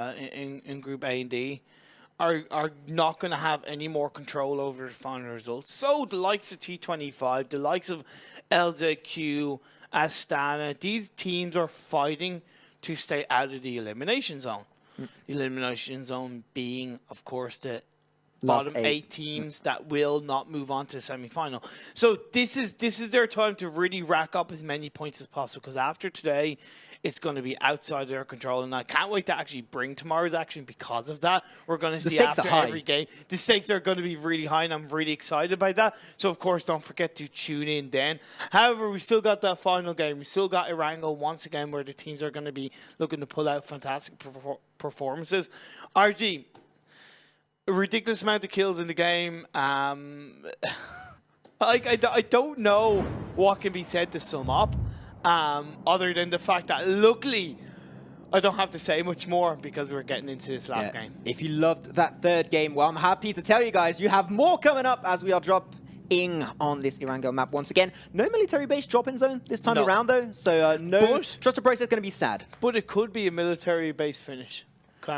in Group A and D are not going to have any more control over the final results. So the likes of T25, the likes of LZQ, Astana, these teams are fighting to stay out of the elimination zone. The elimination zone being, of course, the bottom eight teams that will not move on to the semi-final. So this is their time to really rack up as many points as possible, because after today, it's going to be outside their control, and I can't wait to actually bring tomorrow's action because of that. We're going to see after every game. The stakes are going to be really high, and I'm really excited about that. So, of course, don't forget to tune in then. However, we still got that final game. We still got Irango once again, where the teams are going to be looking to pull out fantastic performances. RG, a ridiculous amount of kills in the game. I don't know what can be said to sum up, other than the fact that luckily I don't have to say much more because we're getting into this last game. If you loved that third game, well, I'm happy to tell you guys you have more coming up as we are dropping on this Irango map once again. No military base drop-in zone this time around, though, so trust the process going to be sad. But it could be a military base finish.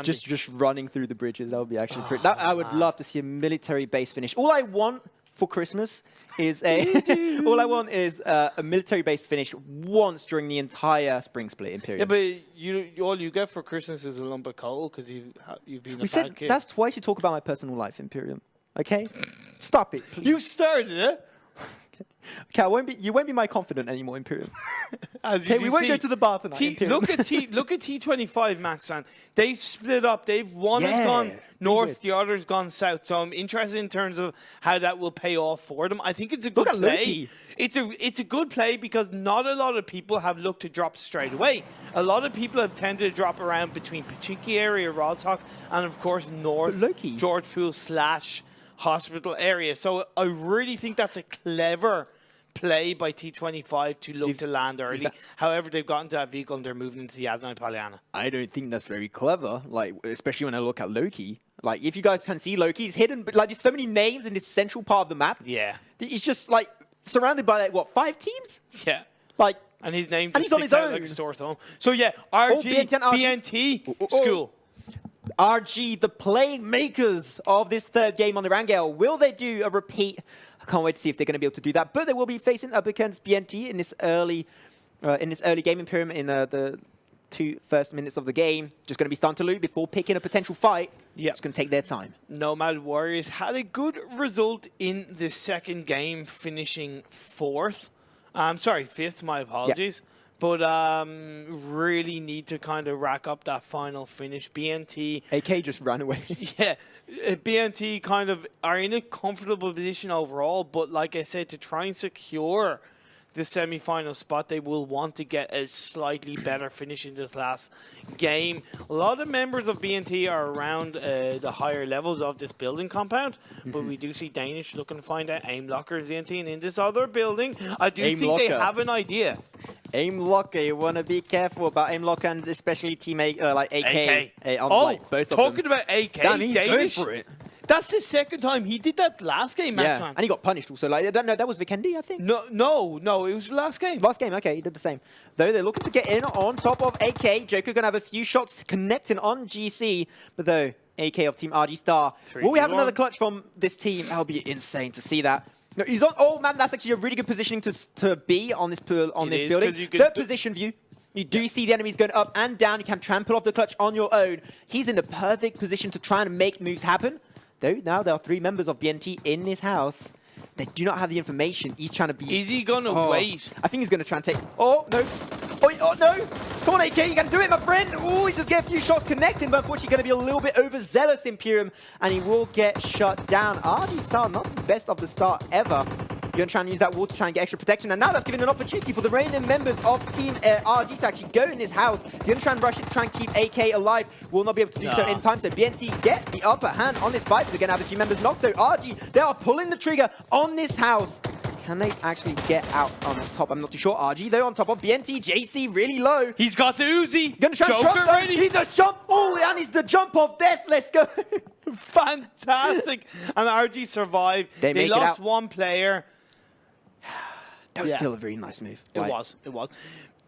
Just running through the bridges, that would be actually pretty. I would love to see a military base finish. All I want for Christmas is a military base finish once during the entire spring split Imperium. Yeah, but all you get for Christmas is a lump of coal because you've been a bad kid. That's twice you talk about my personal life, Imperium. Okay, stop it. Please. You started it. Okay, you won't be my confidant anymore, Imperium. We won't go to the bar tonight. Look at T25, Max, man. They've split up. One has gone north, the other's gone south. So I'm interested in terms of how that will pay off for them. I think it's a good play. It's a good play because not a lot of people have looked to drop straight away. A lot of people have tended to drop around between Pachiki area, Roshawk, and of course north George Pool / hospital area. So I really think that's a clever play by T25 to look to land early. However, they've gotten to that vehicle and they're moving into the Yasnai Polyana. I don't think that's very clever, like, especially when I look at Loki. Like, if you guys can see, Loki is hidden, but like, there's so many names in this central part of the map. Yeah. He's just like surrounded by like, what, 5 teams? Yeah. Like, and his name just sticks out like a sore thumb. So yeah, RG, BNT, school. RG, the playmakers of this third game on the Rangel. Will they do a repeat? I can't wait to see if they're going to be able to do that. But they will be facing up against BNT in this early game Imperium in the 2 first minutes of the game. Just going to be starting to loot before picking a potential fight. Yeah, it's going to take their time. Nomad Warriors had a good result in the second game, finishing 4th. Sorry, 5th. My apologies. Yeah. But really need to kind of rack up that final finish. BNT... AK just ran away. Yeah. BNT kind of are in a comfortable position overall. But like I said, to try and secure the semi-final spot, they will want to get a slightly better finish in this last game. A lot of members of BNT are around the higher levels of this building compound. But we do see Danish looking to find out aim locker ZNT. And in this other building, I do think they have an idea. Aim locker, you want to be careful about aim locker, and especially teammate like AK. Both talking about AK, damn, he's going for it. That's the second time he did that last game, Max. And he got punished also. Like, no, that was Vikendi, I think. No, it was the last game. Last game, okay, he did the same. Though they're looking to get in on top of AK. Joker gonna have a few shots connecting on GC, but though AK of Team RG Star. Will we have another clutch from this team? That would be insane to see that. No, he's on. Oh man, that's actually a really good positioning to be on this building. Third position view. You do see the enemies going up and down. You can trample off the clutch on your own. He's in the perfect position to try and make moves happen. Though now there are 3 members of BNT in this house. They do not have the information. He's trying to be... Is he going to wait? I think he's going to try and take... Oh, no. Oh, no. Come on, AK. You got to do it, my friend. Oh, he just get a few shots connecting, but unfortunately going to be a little bit overzealous, Imperium, and he will get shut down. RG Star, not the best of the start ever. You're going to try and use that wall to try and get extra protection. And now that's giving an opportunity for the remaining members of Team RG to actually go in this house. You're going to try and rush it to try and keep AK alive. Will not be able to do so in time. So BNT get the upper hand on this fight. They're going to have a few members knocked though. RG, they are pulling the trigger on this house. Can they actually get out on the top? I'm not too sure. RG though on top of BNT. JC really low. He's got the Uzi. Gonna try and jump though. He does jump. Oh, and he's the jump of death. Let's go. Fantastic. And RG survived. They lost 1 player. That was still a very nice move. It was.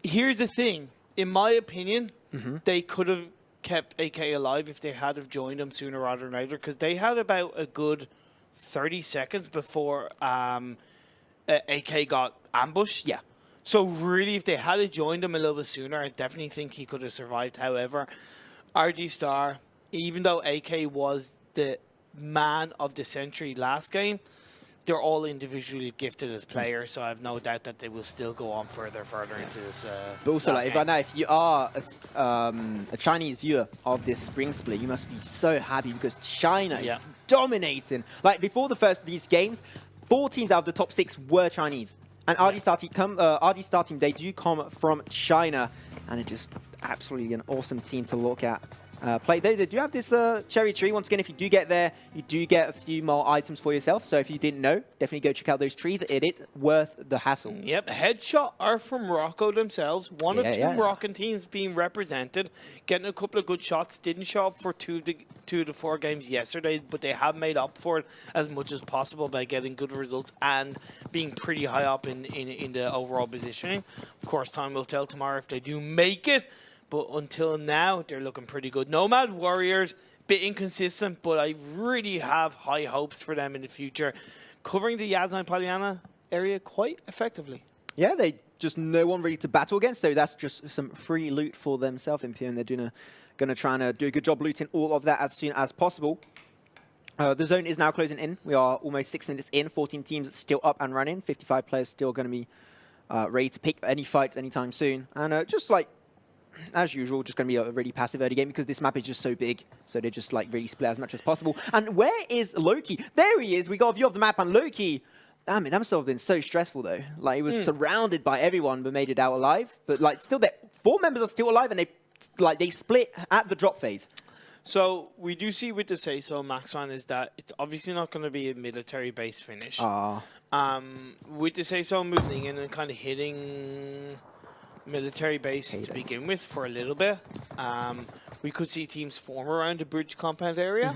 Here's the thing. In my opinion, they could have kept AK alive if they had have joined him sooner rather than later, because they had about a good 30 seconds before AK got ambushed. Yeah. So really, if they had joined him a little bit sooner, I definitely think he could have survived. However, RG Star, even though AK was the man of the century last game, they're all individually gifted as players, so I have no doubt that they will still go on further into this. But also, last like, game. right now, if you are a Chinese viewer of this spring split, you must be so happy because China is dominating. Like, before these games, 4 teams out of the top 6 were Chinese. And RG Star Team, they do come from China, and it's just absolutely an awesome team to look at. Play. They do have this cherry tree. Once again, if you do get there, you do get a few more items for yourself. So if you didn't know, definitely go check out those trees. It is worth the hassle. Yep, Headshot are from Morocco themselves. One of 2 Moroccan teams being represented, getting a couple of good shots. Didn't show up for 2 of the 4 games yesterday, but they have made up for it as much as possible by getting good results and being pretty high up in the overall positioning. Of course, time will tell tomorrow if they do make it. But until now, they're looking pretty good. Nomad Warriors, bit inconsistent, but I really have high hopes for them in the future. Covering the Yasna Polyana area quite effectively. Yeah, they just no one ready to battle against, so that's just some free loot for themselves in PM. They're gonna try and do a good job looting all of that as soon as possible. The zone is now closing in. We are almost 6 minutes in. 14 teams still up and running. 55 players still going to be ready to pick any fights anytime soon. And just like, as usual, just going to be a really passive early game because this map is just so big. So they just like really split as much as possible. And where is Loki? There he is. We got a view of the map and Loki. Damn it, that must have been so stressful though. Like he was surrounded by everyone but made it out alive. But like still, 4 members are still alive and they split at the drop phase. So we do see with the say so Maxon is that it's obviously not going to be a military base finish. With the say so moving in and kind of hitting military base to begin with for a little bit. We could see teams form around the bridge compound area.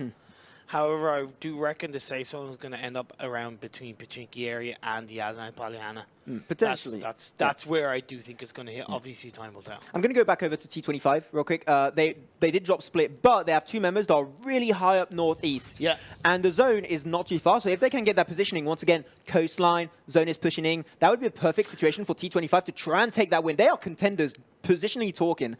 However, I do reckon the say so is going to end up around between Pachinki area and the Yasna Polyana. Potentially. That's where I do think it's going to hit. Obviously, time will tell. I'm going to go back over to T25 real quick. They did drop split, but they have 2 members that are really high up northeast. Yeah. And the zone is not too far. So if they can get that positioning, once again, coastline, zone is pushing in. That would be a perfect situation for T25 to try and take that win. They are contenders, positionally talking.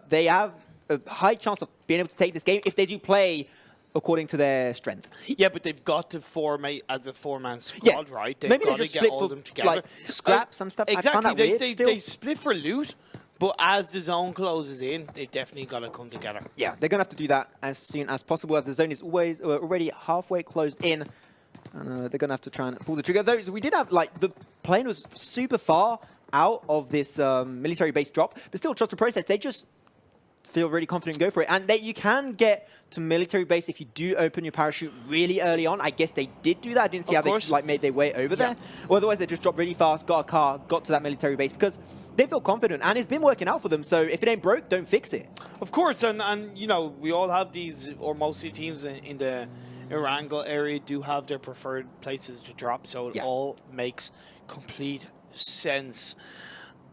They have a high chance of being able to take this game if they do play according to their strength. Yeah, but they've got to formate as a 4-man squad, right? They've Maybe got they to just get split all for them together. like scraps and stuff. Exactly. I find that weird still. They split for loot, but as the zone closes in, they've definitely got to come together. Yeah, they're going to have to do that as soon as possible. The zone is already halfway closed in. And they're going to have to try and pull the trigger. Though we did have, like, the plane was super far out of this military base drop, but still, trust the process. They just feel really confident and go for it. And you can get to military base if you do open your parachute really early on. I guess they did do that. I didn't see how they made their way over there. Or otherwise, they just dropped really fast, got a car, got to that military base because they feel confident. And it's been working out for them. So if it ain't broke, don't fix it. Of course. And you know, we all have these, or most of the teams in the Erangel area do have their preferred places to drop. So it all makes complete sense.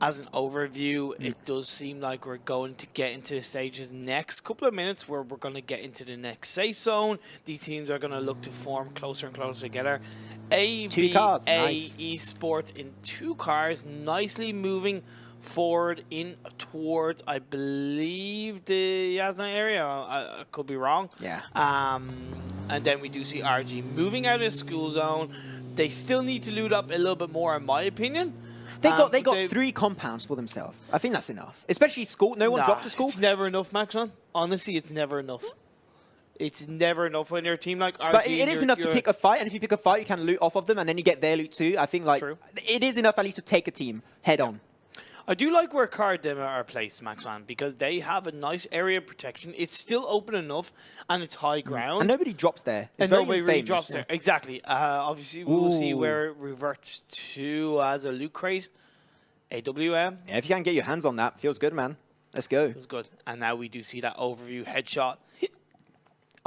As an overview, it does seem like we're going to get into the stage of the next couple of minutes where we're going to get into the next safe zone. These teams are going to look to form closer and closer together. ABA nice. Esports in 2 cars, nicely moving forward in towards, I believe, the Yasna area. I could be wrong. Yeah. And then we do see RG moving out of the school zone. They still need to loot up a little bit more, in my opinion. They got 3 compounds for themselves. I think that's enough. Especially school. No one dropped to school. It's never enough, Maxon. Honestly, it's never enough. It's never enough when you're a team like RG. But it is enough to pick a fight, and if you pick a fight, you can loot off of them, and then you get their loot too. I think like it is enough at least to take a team head on. I do like where Card Demo are placed, Maxon, because they have a nice area of protection. It's still open enough, and it's high ground. And nobody drops there. It's and nobody really drops there. Exactly. Obviously, we'll see where it reverts to as a loot crate. AWM. Yeah, if you can get your hands on that, feels good, man. Let's go. Feels good. And now we do see that overview headshot.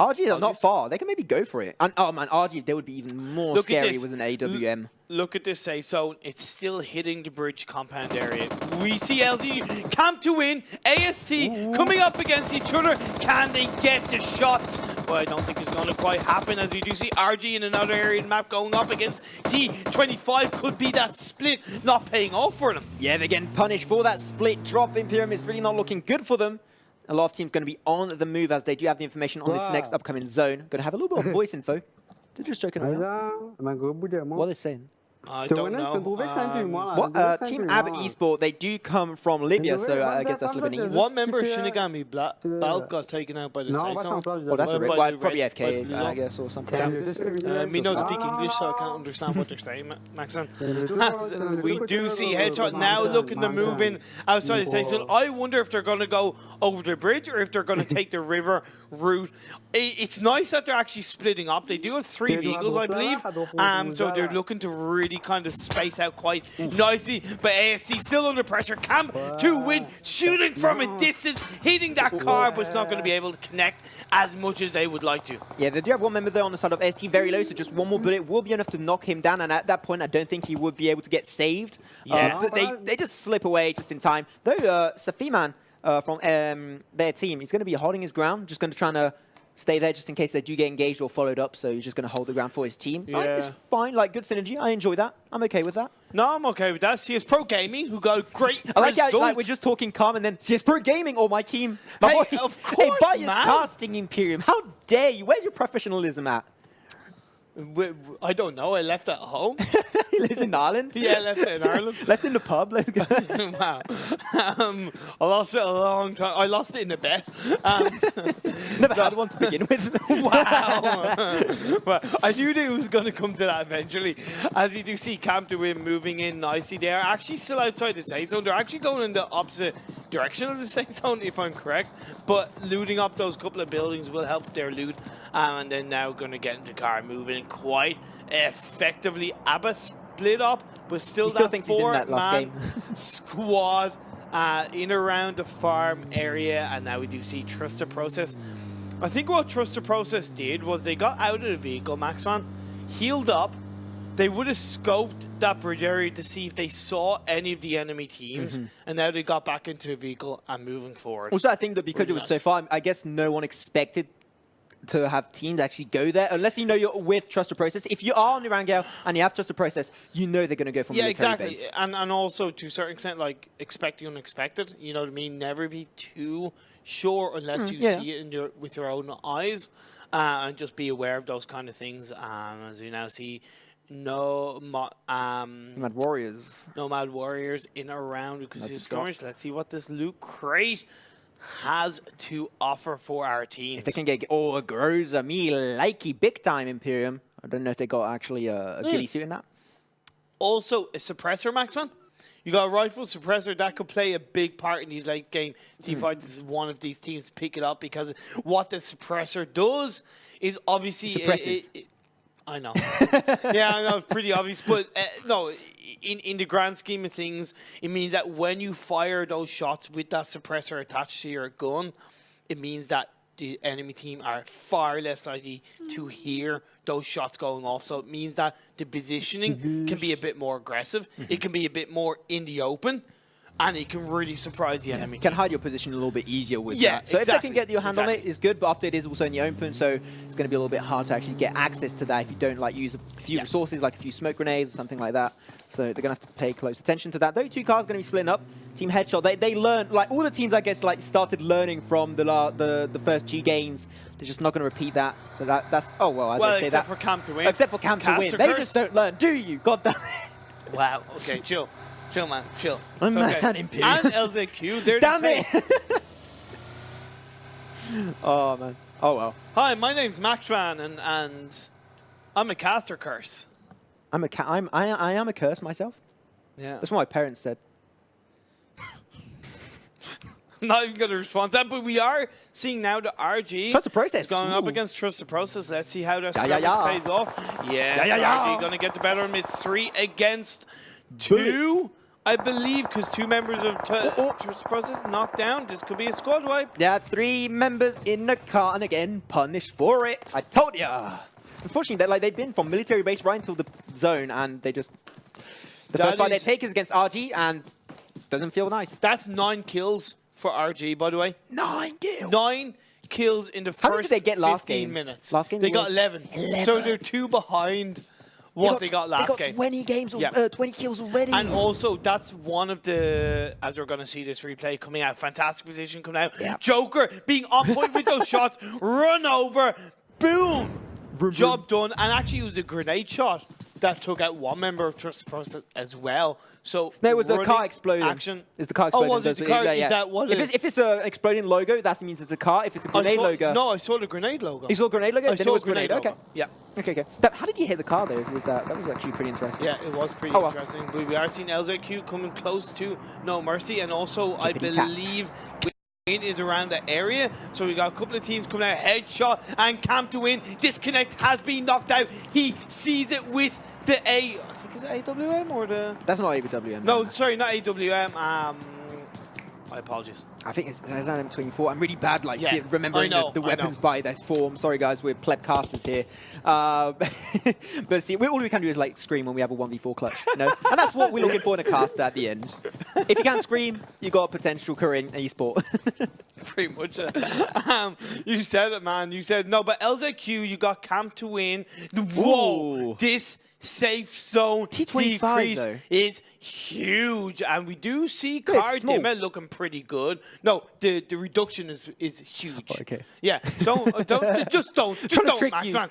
RG are not far. They can maybe go for it. And oh man, RG, they would be even more scary with an AWM. Look at this safe zone. It's still hitting the bridge compound area. We see LZ camp to win. AST coming up against each other. Can they get the shots? Well, I don't think it's going to quite happen, as we do see RG in another area in the map going up against T25. Could be that split not paying off for them. Yeah, they're getting punished for that split drop. Imperium is really not looking good for them. A lot of teams going to be on the move as they do have the information on this next upcoming zone. Going to have a little bit of voice info. They're just joking around. What are they saying? I don't know. Team Abbott Esport, they do come from Libya, so I guess that's Lebanese. One member of Shinigami Balk got taken out by the safe zone. Oh, that's probably FK, I guess, or something. Me don't speak English, so I can't understand what they're saying, Maxon. We do see Headshot now looking to move in outside the safe zone. I wonder if they're going to go over the bridge or if they're going to take the river route. It's nice that they're actually splitting up. They do have 3 vehicles, I believe, so they're looking to really kind of space out quite nicely. But ASC still under pressure. Camp to win, shooting from a distance, hitting that car, but it's not going to be able to connect as much as they would like to. Yeah, they do have one member there on the side of ST, very low, so just one more bullet will be enough to knock him down, and at that point I don't think he would be able to get saved. Yeah. But they just slip away just in time. Though Safiman from their team, he's going to be holding his ground, just going to try to stay there just in case they do get engaged or followed up, so he's just going to hold the ground for his team. Yeah. It's fine, like good synergy. I enjoy that. I'm okay with that. No, I'm okay with that. CS Pro Gaming, who got great I like results. how like, we're just talking calm and then CS Pro Gaming, or my team. My boy, of course, biased man. casting Imperium. How dare you? Where's your professionalism at? I don't know. I left at home. He lives in Ireland? Yeah, I left it in Ireland. Left in the pub. Let's go. Wow. I lost it a long time. I lost it in a bet. Never had one to begin with. Wow. Well, I knew that it was going to come to that eventually. As you do see Camp to Win moving in nicely. They are actually still outside the safe zone. They're actually going in the opposite direction of the safe zone, if I'm correct. But looting up those couple of buildings will help their loot. And then now going to get into the car, moving quite effectively. Abba split up, but still that thinks he's in that last game. Squad in around the farm area. And now we do see Trust the Process. I think what Trust the Process did was they got out of the vehicle, Maxman, healed up. They would have scoped that bridge area to see if they saw any of the enemy teams, and now they got back into the vehicle and moving forward. Also, I think that because it was so far, I guess no one expected to have teams actually go there, unless you know you're with Trust the Process. If you are on the Rangel and you have Trust the Process, you know they're going to go from military base. And also to a certain extent, like expecting unexpected. You know what I mean? Never be too sure unless you see it with your own eyes, and just be aware of those kind of things. As we now see. Nomad Warriors. Nomad Warriors in around because his skirmish. Let's see what this loot crate has to offer for our teams. If they can get Groza, me likey big time Imperium. I don't know if they got actually a ghillie suit in that. Also a suppressor, Maxman. You got a rifle suppressor that could play a big part in these late game team fights. This is one of these teams to pick it up because what the suppressor does is obviously suppresses. I know. Yeah, I know, it's pretty obvious. But no, in the grand scheme of things, it means that when you fire those shots with that suppressor attached to your gun, it means that the enemy team are far less likely to hear those shots going off. So it means that the positioning can be a bit more aggressive. It can be a bit more in the open. And it can really surprise the enemy. You can hide your position a little bit easier with that. So if they can get your hand on it, it's good. But after it is also in the open, so it's going to be a little bit hard to actually get access to that if you don't like use a few resources, like a few smoke grenades or something like that. So they're going to have to pay close attention to that. Those 2 cars are going to be splitting up. Team Headshot, they learned, like all the teams, I guess, like started learning from the first G games. They're just not going to repeat that. So that's as I say that. Except for Camp to Win. Except for Camp to Win. They just don't learn, do you? God damn it. Wow. Okay, chill. Chill, man. Chill. I'm okay. mad, Imperium. And LZQ, they're damn the same. it! Oh, man. Oh, well. Hi, my name's Maxman, and I'm a caster curse. I am a curse myself. Yeah. That's what my parents said. I'm not even going to respond to that, but we are seeing now the RG. Trust the Process. Is going up against Trust the Process. Let's see how that skirmish pays off. Yes, RG going to get the better of him. It's 3 against 2. I believe because 2 members of Trust Process knocked down, this could be a squad wipe. Yeah, 3 members in the car, and again, punished for it. I told ya. Unfortunately, they've been from military base right until the zone, and they just... The first fight they take is against RG, and doesn't feel nice. That's 9 kills for RG, by the way. 9 kills? 9 kills in the How many first did they get last 15 game? minutes. Last game they got 11. So they're 2 behind what they got last game. 20 games, 20 kills already. And also, that's one of the, as we're going to see this replay coming out, fantastic position coming out. Yeah. Joker being on point with those shots, run over, boom, job done. And actually, it was a grenade shot that took out 1 member of Trust Process as well. So no, it was the car exploding. Action. It's the car exploding. Oh, was it the car? Is that what it is? If it's an exploding logo, that means it's a car. If it's a grenade logo... No, I saw the grenade logo. You saw a grenade logo? I saw it was a grenade logo. Okay. Yeah. Okay. How did you hit the car, though? Was that was actually pretty interesting. Yeah, it was pretty interesting. But we are seeing LZQ coming close to No Mercy. And also, I believe... is around the area, so we got a couple of teams coming out. Headshot and Camp to win. Disconnect has been knocked out. He sees it with the I think it's AWM or the... That's not AWM. No, sorry, not AWM. My apologies. I think it's an M24. I'm really bad, remembering the weapons by their form. Sorry, guys, we're pleb casters here. But see, all we can do is scream when we have a 1v4 clutch, you know? And that's what we're looking for in a caster at the end. If you can scream, you got a potential career in e-sport. Pretty much. You said it, man. You said no, but LZQ, you got Camp to win. Whoa, Ooh. this safe zone T25 decrease is huge, and we do see Car Dimmer looking pretty good. No, the reduction is huge. Oh, okay. Yeah, just don't, Max, man.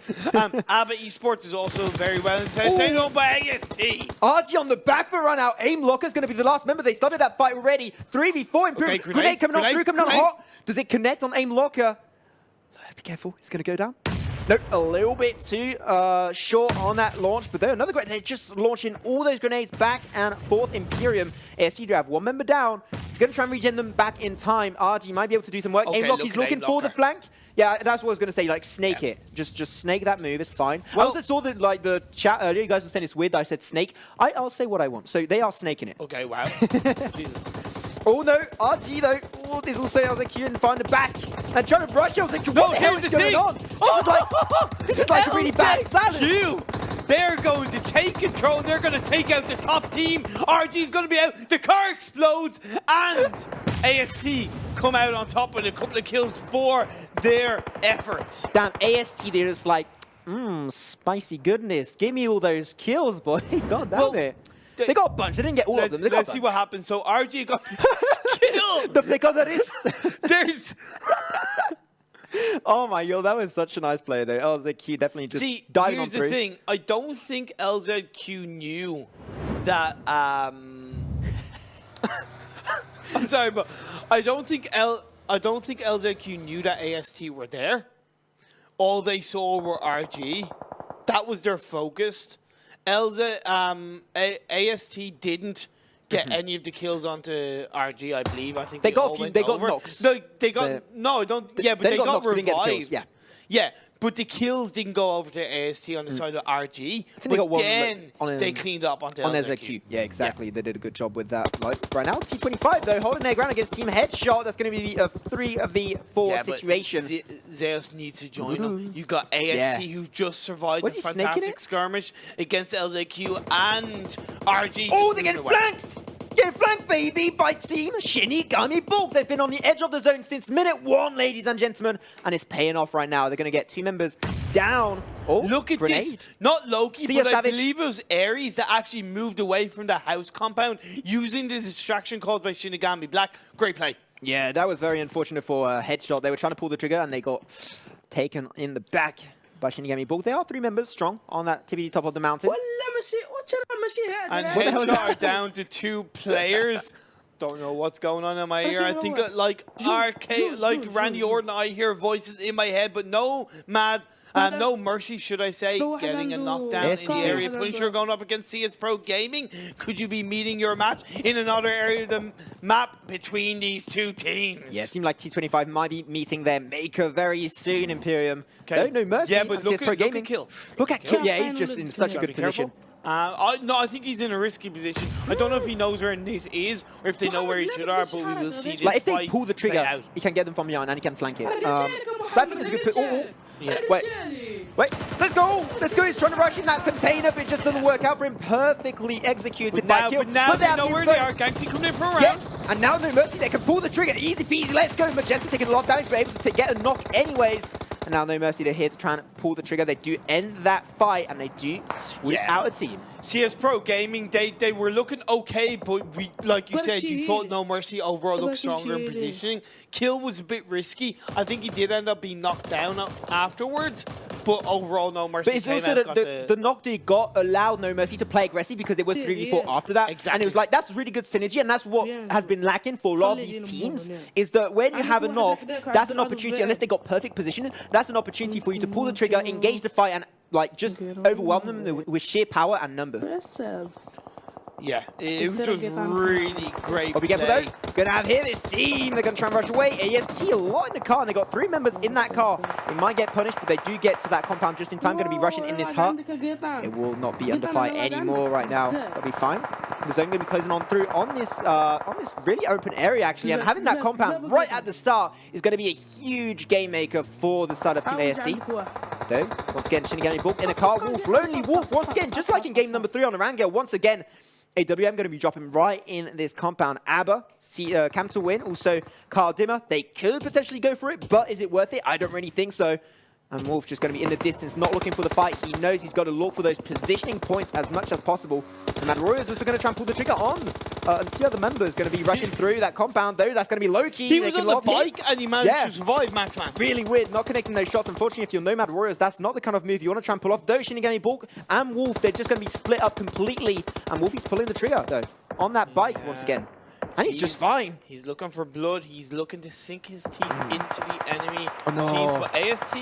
Abba Esports is also very well in say no by AST. RG on the back for run out. Aim Locker is going to be the last member. They started that fight already. 3v4 Imperium. Okay, grenade coming on through, coming on hot. Does it connect on Aim Locker? Be careful, it's going to go down. Nope, a little bit too short on that launch, but another grenade. They're just launching all those grenades back and forth. Imperium, AST do have 1 member down. He's going to try and regen them back in time. RG might be able to do some work. Okay, Aimlock, he's looking for the flank. Yeah, that's what I was going to say. Snake it. Just snake that move. It's fine. Well, I also saw that the chat earlier. You guys were saying it's weird that I said snake. I'll say what I want. So they are snaking it. Okay, wow. Jesus. Oh no, RG though. Oh, this also LZQ and find the back. And trying to rush LZQ. No, what the hell is going on? This is like a really bad salad. They're going to take control. They're going to take out the top team. RG's going to be out. The car explodes. And AST come out on top with a couple of kills for their efforts. Damn, AST, they're just spicy goodness. Give me all those kills, boy. God damn it. They got a bunch. They didn't get all of them. Let's see what happens. So RG got killed. The flick on the wrist. There's... Oh my god, that was such a nice play though. LZQ definitely just diving on through. Here's the thing. I don't think LZQ knew that... I'm sorry, but I don't think LZQ knew that AST were there. All they saw were RG. That was their focus. AST didn't get any of the kills onto RG, I believe. I think they got a few. They got knocks. No, they got no. Don't. Yeah, but they got revived. Yeah, but the kills didn't go over to AST on the side of RG. I think they got one. Then they cleaned up onto LZQ. Yeah, exactly. They did a good job with that. Right now, T25 though holding their ground against Team Headshot. That's going to be a 3v4 situation. Zeus needs to join them. You got AST who've just survived a fantastic skirmish against LZQ and RG. Oh, they get flanked! Get flanked, baby, by Team Shinigami Bulk. They've been on the edge of the zone since minute 1, ladies and gentlemen, and it's paying off right now. They're going to get 2 members down. Oh, look at this. Not Loki, but I believe it was Ares that actually moved away from the house compound using the distraction caused by Shinigami Black. Great play. Yeah, that was very unfortunate for Headshot. They were trying to pull the trigger, and they got taken in the back by Shinigami Bulk. They are 3 members strong on that tippy top of the mountain. And Headshot are down to 2 players. Don't know what's going on in my ear. I think Randy Orton, I hear voices in my head, but no no mercy, should I say, getting a knockdown in the area. Punisher going up against CS Pro Gaming. Could you be meeting your match in another area of the map between these 2 teams? Yeah, it seemed like T25 might be meeting their maker very soon, Imperium. Okay. No mercy. Yeah, but look at Kill. Look at Kill. Yeah, he's just in such a good position. No, I think he's in a risky position. I don't know if he knows where Nit is or if they know where he should are, but we will see this Like if they fight pull the play trigger, out. he can get them from behind and he can flank it. So I think it's a good put. Yeah. Wait, let's go! Let's go! He's trying to rush in that container, but it just doesn't work out for him. Perfectly executed by Kill. But now they know where they are. Gangxi coming in for a round. Yeah, and now No Mercy, they can pull the trigger. Easy peasy, let's go. Magenta taking a lot of damage, but able to get a knock anyways. And now No Mercy, they're here to try and pull the trigger. They do end that fight, and they do sweep out a team. CS Pro Gaming, they were looking okay, but we, like you said, you thought No Mercy overall looked stronger in positioning. Kill was a bit risky. I think he did end up being knocked down afterwards, but overall No Mercy. But it's also the knock they got allowed No Mercy to play aggressive because it was 3v4 after that. Exactly. And it was like, that's really good synergy, and that's what has been lacking for a lot of these teams, is that when you have a knock, that's an opportunity, unless they got perfect positioning, that's an opportunity for you to pull the trigger, engage the fight, and like just overwhelm them with sheer power and numbers. Yeah, it was just really great. Oh, be careful though. Gonna have here this team. They're gonna try and rush away. AST a lot in the car, and they got 3 members in that car. They might get punished, but they do get to that compound just in time. Gonna be rushing in this hut. It will not be under fire anymore right now. They'll be fine. The zone gonna be closing on through on this really open area actually, and having that compound right at the start is gonna be a huge game maker for the side of Team AST. Though, once again, Shinigami Bulk in a car. Wolf, Lonely Wolf, once again, just like in game number 3 on the Rangel, once again, AWM going to be dropping right in this compound. Aber, Cam to win. Also, Carl Dimmer. They could potentially go for it, but is it worth it? I don't really think so. And Wolf just going to be in the distance, not looking for the fight. He knows he's got to look for those positioning points as much as possible. And Mad Warrior is also going to try and pull the trigger on. A few other members going to be rushing through that compound, though. That's going to be Loki. He was on the bike and he managed to survive, Maxman. Really weird, not connecting those shots. Unfortunately, if you're Nomad Warriors, that's not the kind of move you want to try and pull off. Though Shinigami Bulk and Wolf, they're just going to be split up completely. And Wolf is pulling the trigger, though, on that bike once again. And he's just fine. He's looking for blood. He's looking to sink his teeth into the enemy teeth. But AST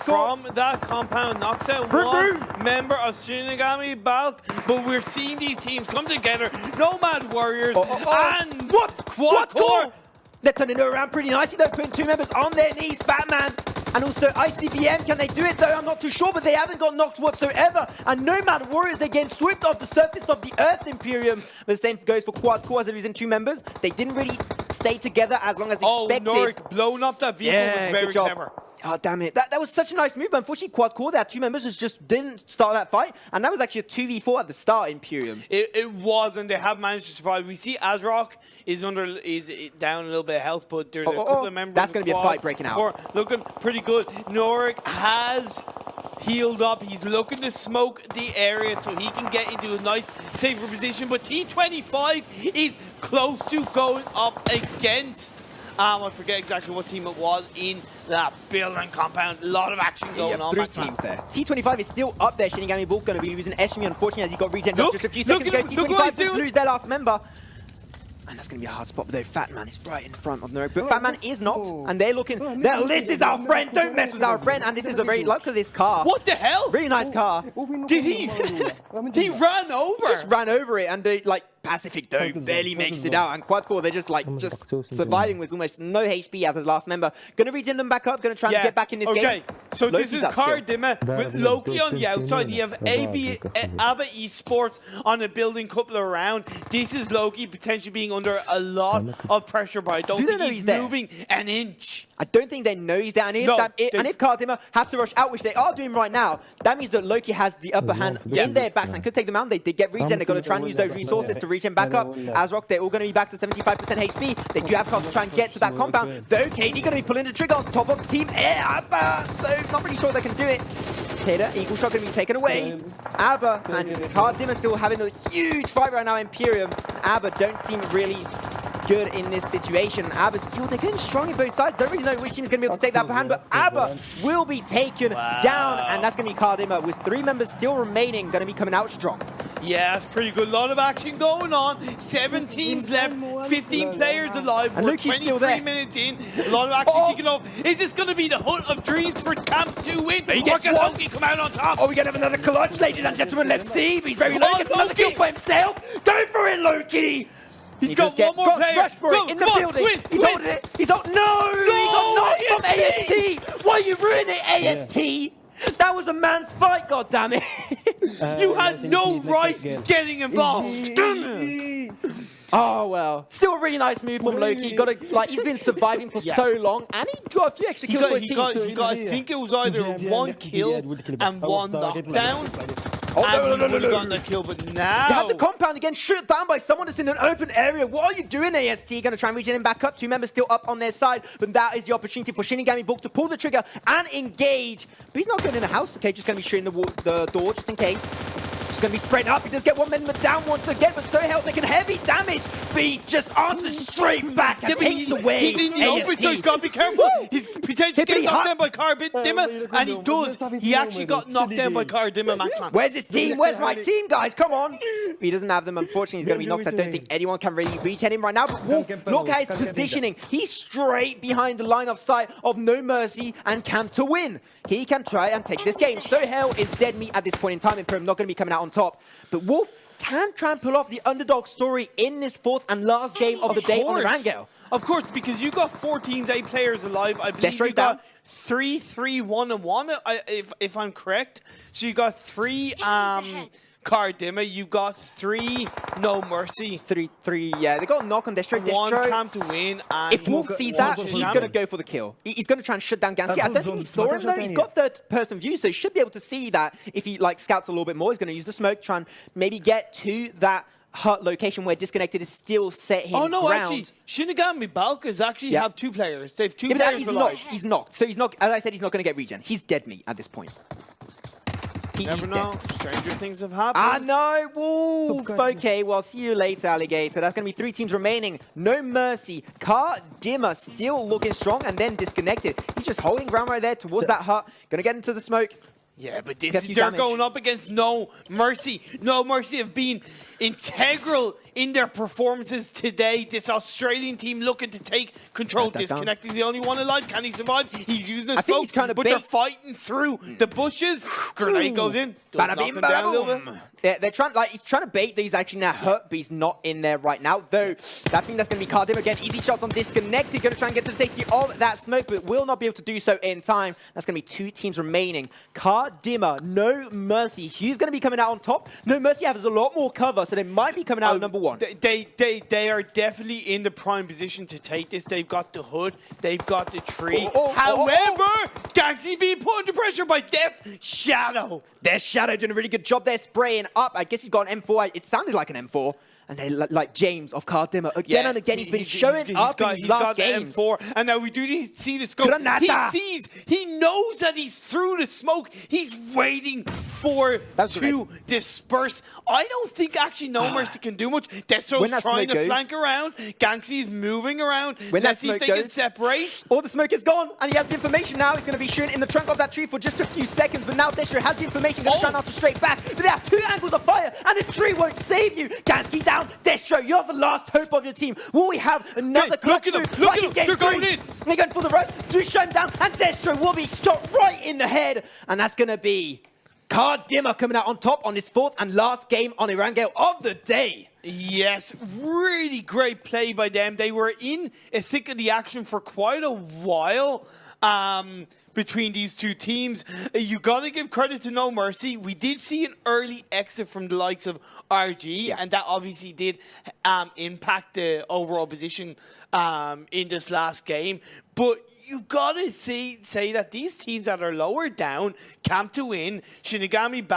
from that compound knocks out one member of Shinigami Bulk. But we're seeing these teams come together. Nomad Warriors and Quad Core. They're turning it around pretty nicely. They're putting 2 members on their knees. Batman and also ICBM. Can they do it though? I'm not too sure, but they haven't got knocked whatsoever. And Nomad Warriors, they're getting swept off the surface of the Earth Imperium. But the same goes for Quad Core as they're losing 2 members. They didn't really stay together as long as expected. Norik blowing up that vehicle was very clever. Oh, damn it. That was such a nice move, but unfortunately, Quad Core, their 2 members just didn't start that fight. And that was actually a 2v4 at the start, Imperium. It was, and they have managed to survive. We see Azrock is down a little bit of health, but there's a couple of members. That's going to be a fight breaking out. Looking pretty good. Norik has healed up. He's looking to smoke the area so he can get into a nice, safer position. But T25 is close to going up against... I forget exactly what team it was in that building compound. A lot of action going on. 3 teams there. T25 is still up there. Shinigami Bulk going to be using Eshimi, unfortunately, as he got regen just a few seconds ago. T25 did lose their last member. And that's going to be a hard spot, though. Fat Man is right in front of Norik. But Fat Man is not. And they're looking. This is our friend. Don't mess with our friend. And this is a very... Look at this car. What the hell? Really nice car. Did he? He ran over. Just ran over it. And they, like... Pacific though barely makes it out, and Quad Core they're just surviving with almost no HP as the last member. Gonna regen them back up, gonna try and get back in this game. Okay, so this is Card Dimmer with Loki on the outside. You have ABBA Esports on the building couple around. This is Loki potentially being under a lot of pressure, but I don't think he's moving an inch. I don't think they know he's there. And if Card Dimmer have to rush out, which they are doing right now, that means that Loki has the upper hand in their backs and could take them out. They get regen. They're gonna try and use those resources to regen back up. Azrock, they're all going to be back to 75% HP. They do have cars to try and get to that compound. Though KD going to be pulling the trigger on top of Team Air. Abba, so not really sure they can do it. Taylor, Eagle Shot going to be taken away. Abba and Card Dimmer still having a huge fight right now. Imperium and Abba don't seem really good in this situation. Abba still, they're getting strong in both sides. Don't really know which team is going to be able to take that upper hand, but Abba will be taken down, and that's going to be Card Dimmer with 3 members still remaining, going to be coming out strong. Yeah, it's pretty good. A lot of action going on. 7 teams left, 15 players alive. And we're Luki's 23 still there. minutes in. A lot of action kicking off. Is this going to be the hut of dreams for Camp to win? Or can Loki come out on top? Oh, we're going to have another collage, ladies and gentlemen. Let's see. He's very low. Gets another kill for himself. Go for it, Loki. He's got one more player. Rush for it in the building. He's holding it. He's holding. No! He got knocked from AST. Why are you ruining AST? That was a man's fight, goddammit. You had no right getting involved. Oh well, still a really nice move from Loki. He got he's been surviving for so long, and he got a few extra kills for his team. He got, I think it was either one kill and one knockdown. Oh, no. Got the kill, but now You have the compound again, shot down by someone that's in an open area. What are you doing, AST? Going to try and regen him back up. 2 members still up on their side, but that is the opportunity for Shinigami Book to pull the trigger and engage. But he's not going in the house. Okay, just going to be shooting the door just in case. Just going to be spreading up. He does get 1 member down once again, but Sohail taking heavy damage. But he just answers straight back and takes away. He's in the open, so he's got to be careful. He's potentially getting knocked down by Dimma, and he does. He actually got knocked down by Dimma, Maxman. Where's his team? Where's my team, guys? Come on. He doesn't have them. Unfortunately, he's going to be knocked. I don't think anyone can really regen him right now. But Wolf, look at his positioning. He's straight behind the line of sight of No Mercy and Camp to win. He can try and take this game. Sohail is dead meat at this point in time. Imperium not going to be coming out on top. But Wolf can try and pull off the underdog story in this 4th and last game of the day on Erangel. Of course, because you got 4 teams, 8 players alive. I believe you got 3, 3, 1, and 1, if I'm correct. So you got 3 Dimma, you got 3 No Mercy. 3, yeah. They got a knock on Destro. 1 Camp to win. And if Wolf sees that, he's going to go for the kill. He's going to try and shut down Gansky. I don't think he saw him though. He's got third-person view, so he should be able to see that. If he scouts a little bit more, he's going to use the smoke, try and maybe get to that hut location where Disconnected is still set him actually, Shinigami Balkas actually have 2 players. They have 2 players he's alive. knocked. He's knocked. So he's not. As I said, he's not going to get regen. He's dead meat at this point. Never know. Stranger things have happened. No, Wolf. Okay, well, see you later, Alligator. That's going to be 3 teams remaining. No Mercy. Dimma still looking strong and then Disconnected. He's just holding ground right there towards that hut. Going to get into the smoke. Yeah, but they're going up against No Mercy. No Mercy have been integral in their performances today. This Australian team looking to take control. Disconnect is the only one alive. Can he survive? He's using the smoke, but they're fighting through the bushes. Grenade goes in. Bada bing, bada boom. They're trying, he's trying to bait that he's actually now hurt, but he's not in there right now. Though, I think that's going to be Cardim again. Easy shots on Disconnected. Going to try and get to the safety of that smoke, but will not be able to do so in time. That's going to be 2 teams remaining. Dimma, No Mercy. He's going to be coming out on top. No Mercy has a lot more cover, so they might be coming out number 1. They are definitely in the prime position to take this. They've got the hood. They've got the tree. However, Gangsy being put under pressure by Death Shadow. Death Shadow doing a really good job there, spraying up. I guess he's got an M4. It sounded like an M4. And they like James of Dimma again and again. He's been showing up in his last games. M4, and now we do see the scope. He knows that he's through the smoke. He's waiting for to disperse. I don't think actually No Mercy can do much. Destro's trying to flank around. Gangsy is moving around. Let's see if they can separate. All the smoke is gone, and he has the information now. He's going to be shooting in the trunk of that tree for just a few seconds, but now Destro has the information. Going to try not to straight back, but there are 2 angles of fire, and the tree won't save you. Gansky down. Destro, you're the last hope of your team. Will we have another clutch move? Look at them. They're going in. They're going for the roast. Do shut him down, and Destro will be shot right in the head. And that's going to be Dimma coming out on top on this 4th and last game on Erangel of the day. Yes, really great play by them. They were in a thick of the action for quite a while. Between these 2 teams, you got to give credit to No Mercy. We did see an early exit from the likes of RG, and that obviously did impact the overall position in this last game. But you got to say that these teams that are lower down, Camp to win, Shinigami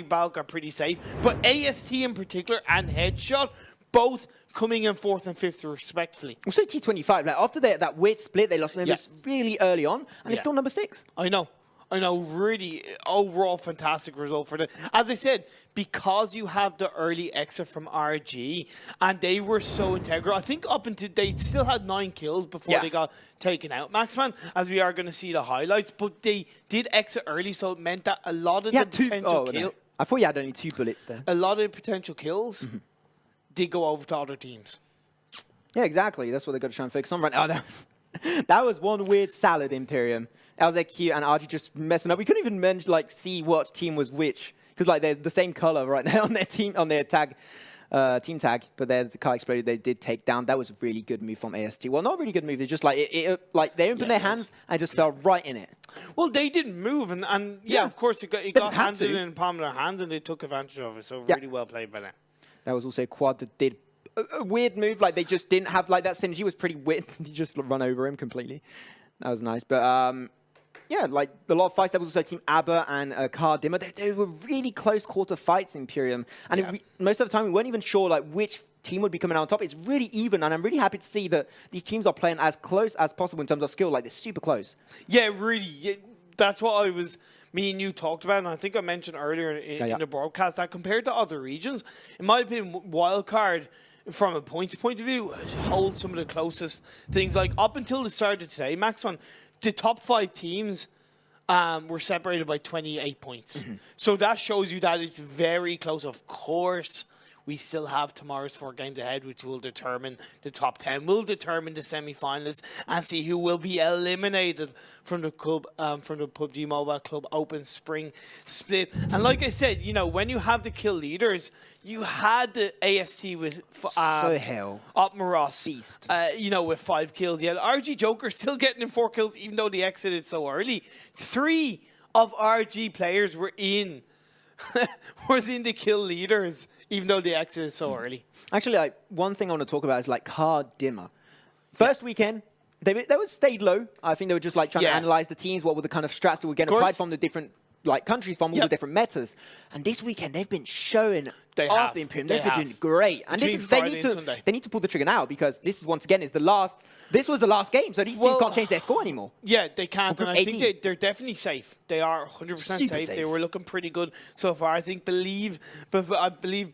Balk are pretty safe, but AST in particular and Headshot, both coming in 4th and 5th respectfully. Also T25, after that weird split, they lost members really early on, and they're still number 6. I know, really overall fantastic result for them. As I said, because you have the early exit from RG, and they were so integral. I think up until they still had 9 kills before they got taken out, Maxman, as we are going to see the highlights, but they did exit early, so it meant that a lot of the potential kills... I thought you had only 2 bullets there. A lot of the potential kills did go over to other teams. Yeah, exactly. That's what they've got to try and focus on right now. That was one weird salad, Imperium. That was their cue, and RG just messing up. We couldn't even see what team was which, because they're the same color right now on their team, on their tag. team tag, but then the car exploded. They did take down. That was a really good move from AST. Well, not a really good move. It's just like like they opened their hands and just fell right in it. Well, they didn't move, and yeah, of course, it got handed in the palm of their hands, and they took advantage of it. So really well played by them. That was also a quad that did a weird move. Like they just didn't have like that synergy was pretty weird. He just run over him completely. That was nice, but yeah, like a lot of fights. There was also Team ABBA and Car Dimmer. They were really close quarter fights in Imperium. And most of the time, we weren't even sure like which team would be coming out on top. It's really even, and I'm really happy to see that these teams are playing as close as possible in terms of skill. Like, they're super close. Yeah, really. Yeah, that's what me and you talked about, and I think I mentioned earlier in the broadcast that compared to other regions, in my opinion, Wildcard, from a points point of view, holds some of the closest things. Like, up until the start of today, Max, the top 5 teams were separated by 28 points. So that shows you that it's very close. Of course, we still have tomorrow's 4 games ahead, which will determine the top 10, will determine the semi-finalists, and see who will be eliminated from the club, from the PUBG Mobile Club Open Spring Split. And like I said, you know, when you have the kill leaders, you had the AST with Opmaros, beast. You know, with 5 kills. You had RG Joker still getting in 4 kills, even though they exited so early. 3 of RG players were in the kill leaders, even though they exited so early. Actually, like, one thing I want to talk about is like Car Dimmer. First weekend, they would stayed low. I think they were just like trying to analyze the teams, what were the kind of strats that were getting applied from the different like countries, from all the different metas. And this weekend, they've been showing up Imperium. They've been doing great. And this is, they need to pull the trigger now, because this is once again is the last. This was the last game, so these teams can't change their score anymore. Yeah, they can't, and I think they're definitely safe. They are 100% safe. They were looking pretty good so far. I believe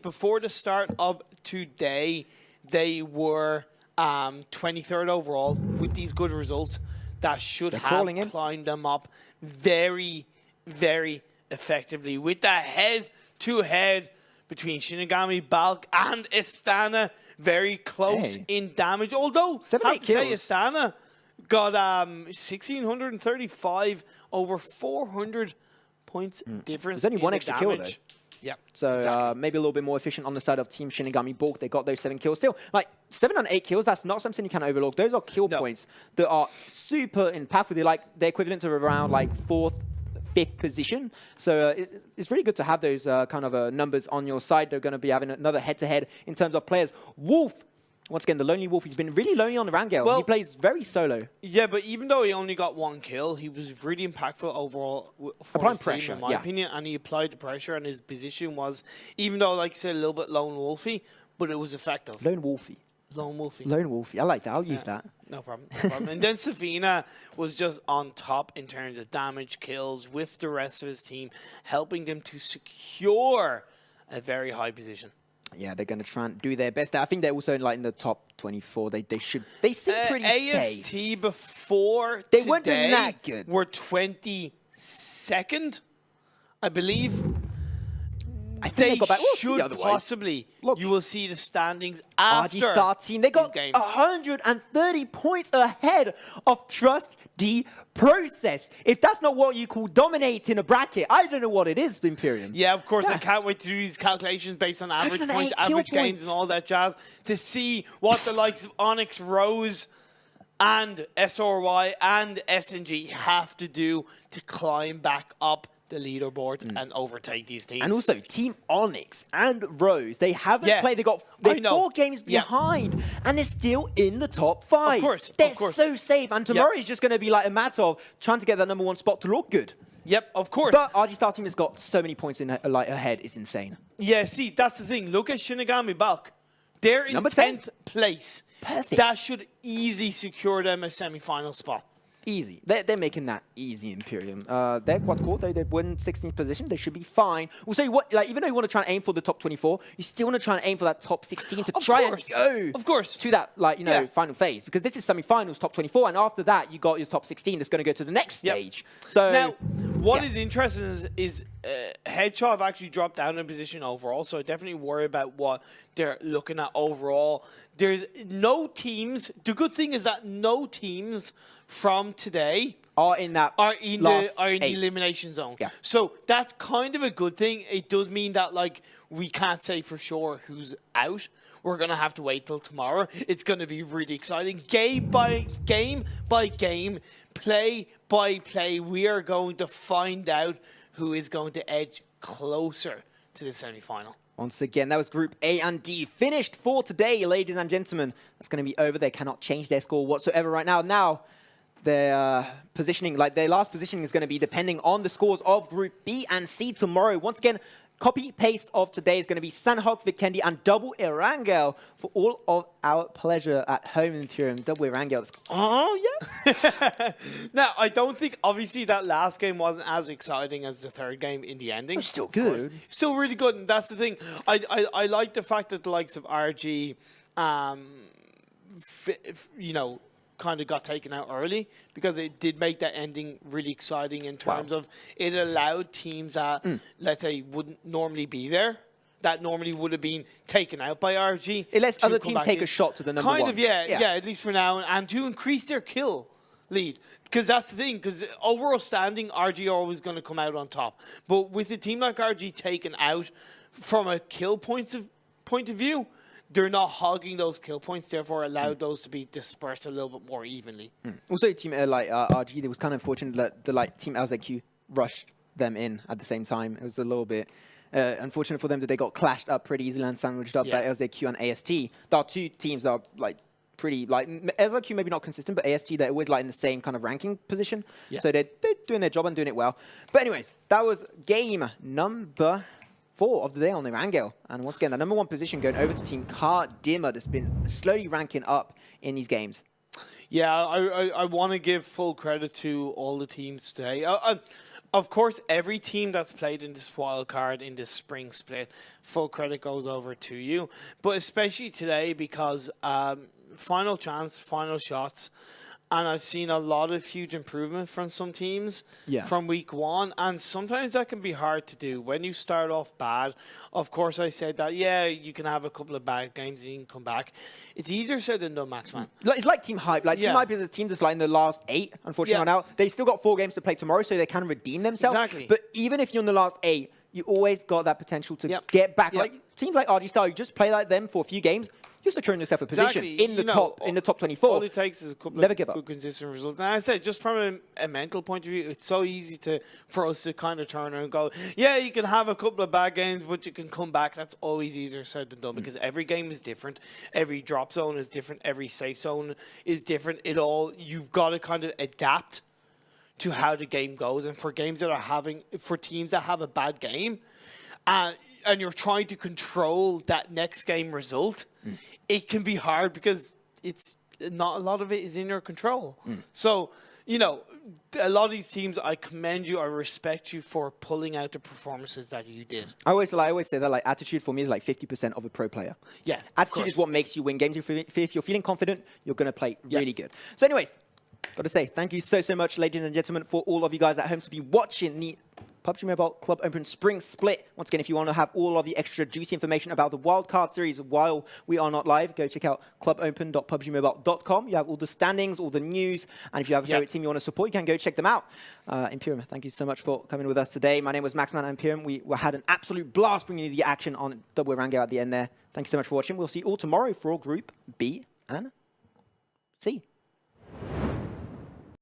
before the start of today, they were 23rd overall with these good results. That should have climbed them up very, very effectively. With that head-to-head between Shinigami, Balk, and Astana, very close in damage. Although, I have to say, Astana got 1,635 over 400 points difference. There's only one extra kill, though. Yeah. So maybe a little bit more efficient on the side of Team Shinigami Balk. They got those 7 kills. Still, like 7 and 8 kills, that's not something you can overlook. Those are kill points that are super impactful. They're equivalent to around like 4th, 5th position. So it's really good to have those kind of numbers on your side. They're going to be having another head-to-head in terms of players. Wolf, once again, the Lonely Wolf, he's been really lonely on the round, Gale. Well, he plays very solo. Yeah, but even though he only got 1 kill, he was really impactful overall for applying pressure, in my opinion, and he applied the pressure, and his position was, even though, like I said, a little bit lone wolfy, but it was effective. Lone Wolfy. Lone Wolfy. Lone Wolfy. I like that. I'll use that. No problem. No problem. And then Savina was just on top in terms of damage, kills with the rest of his team, helping them to secure a very high position. Yeah, they're going to try and do their best. I think they're also in the top 24. They seem pretty AST safe. Before they weren't doing that good. Were 22nd, I believe. I think they should possibly. Look, you will see the standings after RG Star Team. They got 130 points ahead of Trust D Process. If that's not what you call dominating a bracket, I don't know what it is, Imperium. Yeah, of course. I can't wait to do these calculations based on average points, average games, and all that jazz to see what the likes of Onyx, Rose, and SRY and SNG have to do to climb back up the leaderboards and overtake these teams. And also, Team Onyx and Rose, they haven't played. They're 4 games behind, and they're still in the top 5. Of course. They're so safe, and tomorrow is just going to be like a matter of trying to get that #1 spot to look good. Yep, of course. But RG Star Team has got so many points in ahead. It's insane. Yeah, see, that's the thing. Look at Shinigami Balk. They're in 10th place. Perfect. That should easily secure them a semi-final spot. Easy. They're making that easy, Imperium. They're quad core. They win 16th position. They should be fine. We'll say what, like, even though you want to try and aim for the top 24, you still want to try and aim for that top 16 to try and go to that, like, you know, final phase. Because this is semi-finals, top 24, and after that, you got your top 16 that's going to go to the next stage. So now, what is interesting is Headshot have actually dropped down in position overall, so I definitely worry about what they're looking at overall. There's no teams. The good thing is that no teams from today are in the elimination zone. Yeah. So that's kind of a good thing. It does mean that like we can't say for sure who's out. We're gonna have to wait till tomorrow. It's gonna be really exciting. Game by game, play by play, we are going to find out who is going to edge closer to the semi-final. Once again, that was Group A and D. Finished for today, ladies and gentlemen. That's going to be over. They cannot change their score whatsoever right now. Now, their positioning, like their last positioning is going to be depending on the scores of Group B and C tomorrow. Once again, copy-paste of today is going to be Sanhok, Vikendi, and Double Erangel for all of our pleasure at home in Imperium. Double Erangel. Oh, yeah. Now, I don't think, obviously, that last game wasn't as exciting as the third game in the ending. It's still good. Still really good, and that's the thing. I like the fact that the likes of RG, you know, kind of got taken out early because it did make that ending really exciting in terms of it allowed teams that, let's say, wouldn't normally be there, that normally would have been taken out by RG. It lets other teams take a shot to the number one. Kind of, yeah, at least for now, and to increase their kill lead. Because that's the thing, because overall standing, RG are always going to come out on top. But with a team like RG taken out from a kill point of view, they're not hogging those kill points, therefore allowed those to be dispersed a little bit more evenly. Also, team like RG, it was kind of unfortunate that the team LZQ rushed them in at the same time. It was a little bit unfortunate for them that they got clashed up pretty easily and sandwiched up by LZQ and AST. There are two teams that are pretty LZQ maybe not consistent, but AST they're always in the same kind of ranking position. So they're doing their job and doing it well. But anyways, that was game number 4 of the day on Erangel. And once again, the number 1 position going over to Team Kardima that's been slowly ranking up in these games. Yeah, I want to give full credit to all the teams today. Of course, every team that's played in this wild card, in this spring split, full credit goes over to you. But especially today because final chance, final shots, and I've seen a lot of huge improvement from some teams from week 1. And sometimes that can be hard to do. When you start off bad, of course I said that, you can have a couple of bad games and you can come back. It's easier said than done, Maxman. It's like Team Hype. Team Hype is a team that's in the last 8, unfortunately, right now. They still got 4 games to play tomorrow, so they can redeem themselves. Exactly. But even if you're in the last 8, you always got that potential to get back. Teams like RG Star, you just play like them for a few games, you're securing yourself a position in the top 24. All it takes is a couple of good consistent results. And I said, just from a mental point of view, it's so easy for us to kind of turn around and go, you can have a couple of bad games, but you can come back. That's always easier said than done because every game is different. Every drop zone is different. Every safe zone is different. You've got to kind of adapt to how the game goes. And for teams that have a bad game, and you're trying to control that next game result, it can be hard because it's not a lot of it is in your control. So, a lot of these teams, I commend you, I respect you for pulling out the performances that you did. I always say that attitude for me is 50% of a pro player. Yeah, attitude is what makes you win games. If you're feeling confident, you're going to play really good. So anyways, got to say thank you so much, ladies and gentlemen, for all of you guys at home to be watching the PUBG Mobile Club Open Spring Split. Once again, if you want to have all of the extra juicy information about the wildcard series while we are not live, go check out clubopen.pubgmobile.com. You have all the standings, all the news, and if you have a favorite team you want to support, you can go check them out. Imperium, thank you so much for coming with us today. My name was Maxman Imperium. We had an absolute blast bringing you the action on Double Erangel at the end there. Thank you so much for watching. We'll see you all tomorrow for Group B and C.